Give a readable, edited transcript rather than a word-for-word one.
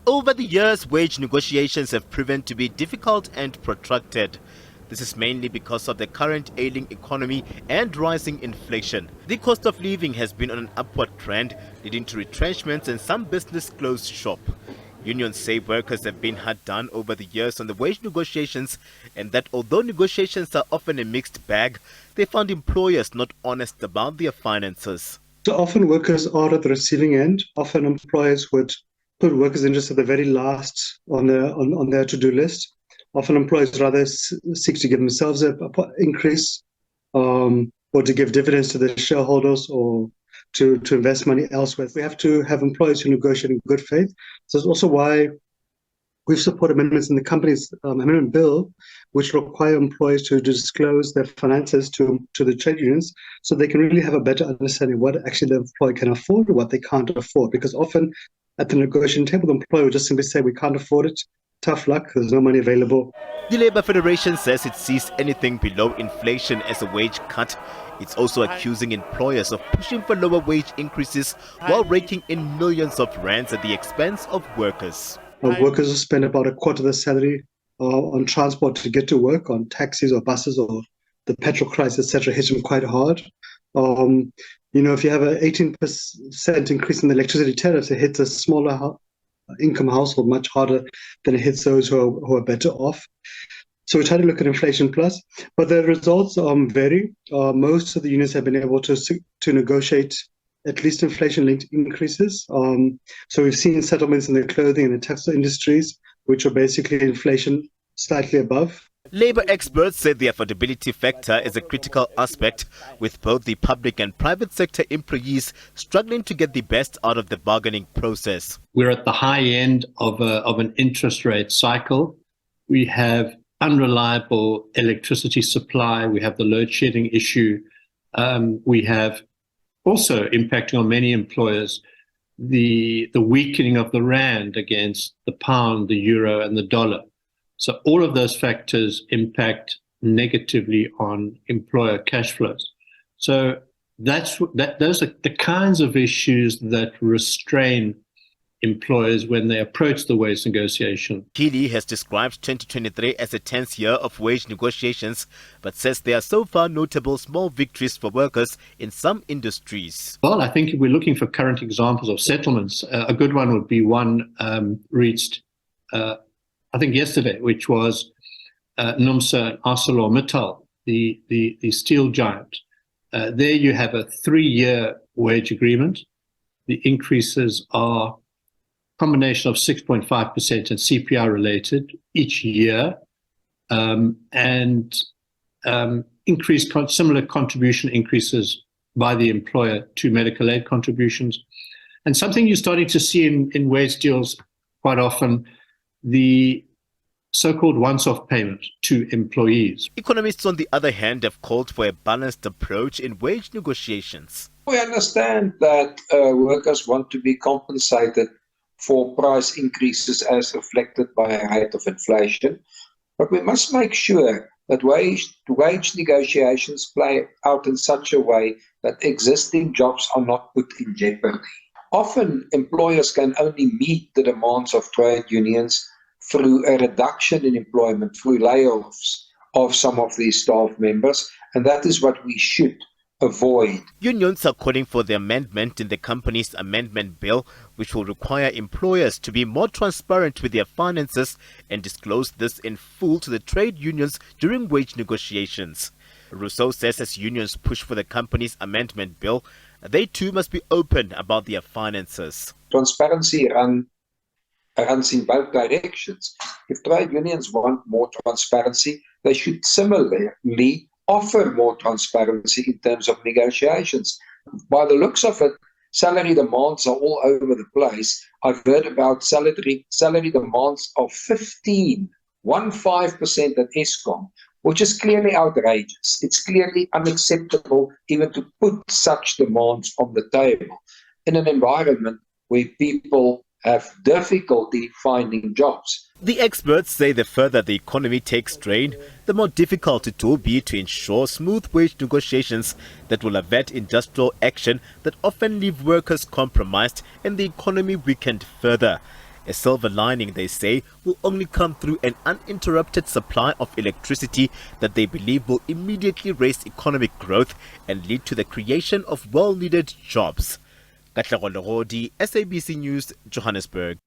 Over the years, wage negotiations have proven to be difficult and protracted. This is mainly because of the current ailing economy and rising inflation. The cost of living has been on an upward trend, leading to retrenchments and some business closed shop. Unions say workers have been hard done over the years on the wage negotiations, and that although negotiations are often a mixed bag, they found employers not honest about their finances. So often workers are at the receiving end. Often employers would put workers' interests at the very last on their to-do list. Often employers rather seek to give themselves an increase or to give dividends to the shareholders or to invest money elsewhere. We have to have employers who negotiate in good faith. So that's also why we've supported amendments in the company's amendment bill, which require employers to disclose their finances to the trade unions so they can really have a better understanding of what actually the employer can afford or what they can't afford. Because often at the negotiation table, the employer will just simply say, we can't afford it. Tough luck, there's no money available. The Labour Federation says it sees anything below inflation as a wage cut. It's also accusing employers of pushing for lower wage increases while raking in millions of rands at the expense of workers. Workers will spend about a quarter of their salary on transport to get to work, on taxis or buses, or the petrol crisis, etc., hits them quite hard. If you have an 18% increase in the electricity tariffs, it hits a smaller income household much harder than it hits those who are better off. So we try to look at inflation plus, but the results vary. Most of the unions have been able to negotiate at least inflation-linked increases. So we've seen settlements in the clothing and the textile industries, which are basically inflation slightly above. Labour experts say the affordability factor is a critical aspect, with both the public and private sector employees struggling to get the best out of the bargaining process. We're at the high end of an interest rate cycle. We have unreliable electricity supply. We have the load shedding issue. We have also impacting on many employers the weakening of the rand against the pound, the euro, and the dollar. So all of those factors impact negatively on employer cash flows. So those are the kinds of issues that restrain employers when they approach the wage negotiation. Keeley has described 2023 as a tense year of wage negotiations, but says there are so far notable small victories for workers in some industries. Well, I think if we're looking for current examples of settlements, a good one would be one reached I think yesterday, which was NUMSA and ArcelorMittal, the steel giant. There you have a 3-year wage agreement. The increases are a combination of 6.5% and CPI related each year, and increased similar contribution increases by the employer to medical aid contributions. And something you're starting to see in wage deals quite often, the so-called once-off payment to employees. Economists, on the other hand, have called for a balanced approach in wage negotiations. We understand that workers want to be compensated for price increases as reflected by a rate of inflation, but we must make sure that wage negotiations play out in such a way that existing jobs are not put in jeopardy. Often, employers can only meet the demands of trade unions through a reduction in employment, through layoffs of some of these staff members, and that is what we should avoid. Unions are calling for the amendment in the company's amendment bill, which will require employers to be more transparent with their finances and disclose this in full to the trade unions during wage negotiations. Rousseau says as unions push for the company's amendment bill, they too must be open about their finances. Transparency runs in both directions. If trade unions want more transparency, they should similarly offer more transparency in terms of negotiations. By the looks of it, salary demands are all over the place. I've heard about salary demands of 15% at Eskom, which is clearly outrageous. It's clearly unacceptable even to put such demands on the table in an environment where people have difficulty finding jobs. The experts say the further the economy takes strain, the more difficult it will be to ensure smooth wage negotiations that will avert industrial action that often leave workers compromised and the economy weakened further. A silver lining, they say, will only come through an uninterrupted supply of electricity that they believe will immediately raise economic growth and lead to the creation of well-needed jobs. Katlego Legodi, SABC News, Johannesburg.